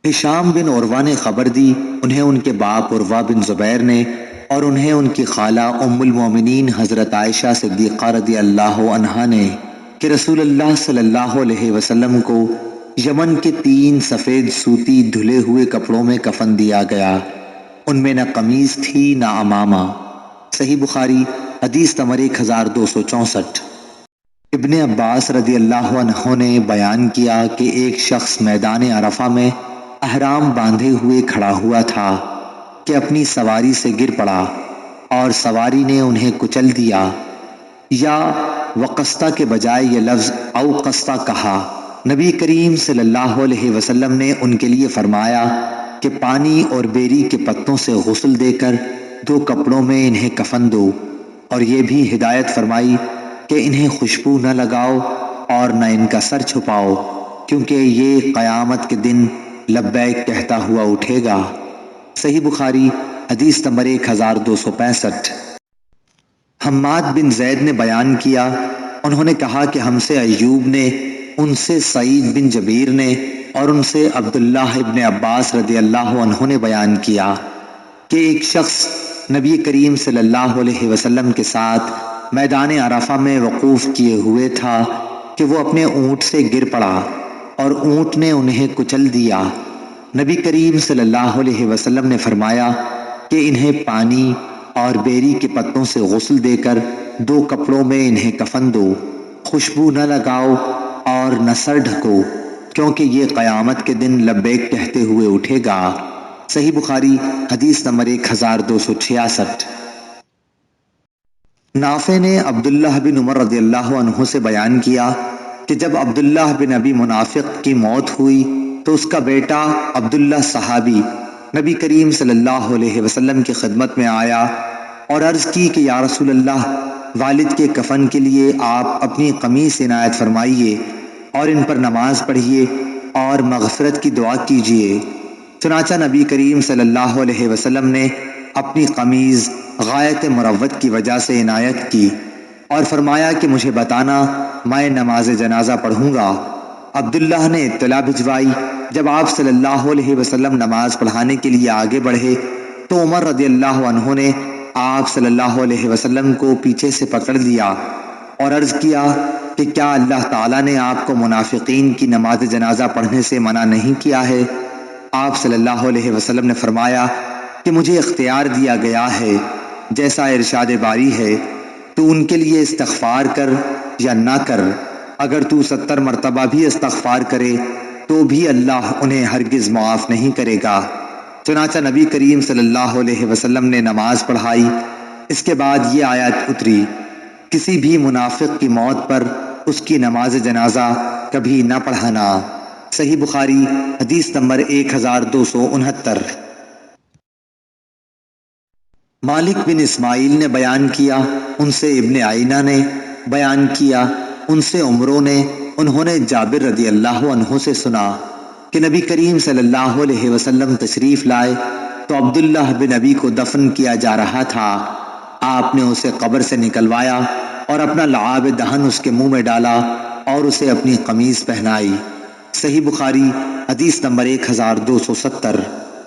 ہشام بن عروہ نے خبر دی، انہیں ان کے باپ عروہ بن زبیر نے، اور انہیں ان کی خالہ ام المومنین حضرت عائشہ صدیقہ رضی اللہ عنہا نے، کہ رسول اللہ صلی اللہ علیہ وسلم کو یمن کے 3 سفید سوتی دھلے ہوئے کپڑوں میں کفن دیا گیا، ان میں نہ قمیص تھی نہ عمامہ۔ صحیح بخاری حدیث نمبر 1264۔ ابن عباس رضی اللہ عنہ نے بیان کیا کہ ایک شخص میدان عرفہ میں احرام باندھے ہوئے کھڑا ہوا تھا کہ اپنی سواری سے گر پڑا اور سواری نے انہیں کچل دیا، یا وقستہ کے بجائے یہ لفظ اوقستہ کہا۔ نبی کریم صلی اللہ علیہ وسلم نے ان کے لیے فرمایا کہ پانی اور بیری کے پتوں سے غسل دے کر 2 کپڑوں میں انہیں کفن دو، اور یہ بھی ہدایت فرمائی کہ انہیں خوشبو نہ لگاؤ اور نہ ان کا سر چھپاؤ، کیونکہ یہ قیامت کے دن لبیک کہتا ہوا اٹھے گا۔ صحیح بخاری حدیث نمبر 1265۔ حماد بن زید نے بیان کیا، انہوں نے کہا کہ ہم سے ایوب نے، ان سے سعید بن جبیر نے، اور ان سے عبداللہ ابن عباس رضی اللہ عنہ نے بیان کیا کہ ایک شخص نبی کریم صلی اللہ علیہ وسلم کے ساتھ میدان عرفہ میں وقوف کیے ہوئے تھا کہ وہ اپنے اونٹ سے گر پڑا اور اونٹ نے انہیں کچل دیا۔ نبی کریم صلی اللہ علیہ وسلم نے فرمایا کہ انہیں پانی اور بیری کے پتوں سے غسل دے کر 2 کپڑوں میں انہیں کفن دو، خوشبو نہ لگاؤ اور نہ سر ڈھکو، کیونکہ یہ قیامت کے دن لبیک کہتے ہوئے اٹھے گا۔ صحیح بخاری حدیث نمبر 1266۔ نافع نے عبداللہ بن عمر رضی اللہ عنہ سے بیان کیا کہ جب عبداللہ بن ابی منافق کی موت ہوئی تو اس کا بیٹا عبداللہ صحابی نبی کریم صلی اللہ علیہ وسلم کی خدمت میں آیا اور عرض کی کہ یا رسول اللہ، والد کے کفن کے لیے آپ اپنی قمیص عنایت فرمائیے اور ان پر نماز پڑھیے اور مغفرت کی دعا کیجیے۔ چنانچہ نبی کریم صلی اللہ علیہ وسلم نے اپنی قمیض غایت مروت کی وجہ سے عنایت کی اور فرمایا کہ مجھے بتانا، میں نماز جنازہ پڑھوں گا۔ عبداللہ نے اطلاع بھجوائی۔ جب آپ صلی اللہ علیہ وسلم نماز پڑھانے کے لیے آگے بڑھے تو عمر رضی اللہ عنہ نے آپ صلی اللہ علیہ وسلم کو پیچھے سے پکڑ لیا اور عرض کیا کہ کیا اللہ تعالیٰ نے آپ کو منافقین کی نماز جنازہ پڑھنے سے منع نہیں کیا ہے؟ آپ صلی اللہ علیہ وسلم نے فرمایا کہ مجھے اختیار دیا گیا ہے، جیسا ارشاد باری ہے، تو ان کے لیے استغفار کر یا نہ کر، اگر تو 70 مرتبہ بھی استغفار کرے تو بھی اللہ انہیں ہرگز معاف نہیں کرے گا۔ چنانچہ نبی کریم صلی اللہ علیہ وسلم نے نماز پڑھائی۔ اس کے بعد یہ آیت اتری، کسی بھی منافق کی موت پر اس کی نماز جنازہ کبھی نہ پڑھانا۔ صحیح بخاری حدیث نمبر 1269۔ مالک بن اسماعیل نے بیان کیا، ان سے ابن عینہ نے بیان کیا، ان سے عمرو نے، انہوں نے جابر رضی اللہ عنہ سے سنا کہ نبی کریم صلی اللہ علیہ وسلم تشریف لائے تو عبداللہ بن ابی کو دفن کیا جا رہا تھا۔ آپ نے اسے قبر سے نکلوایا اور اپنا لعاب دہن اس کے منہ میں ڈالا اور اسے اپنی قمیض پہنائی۔ صحیح بخاری حدیث نمبر 1270۔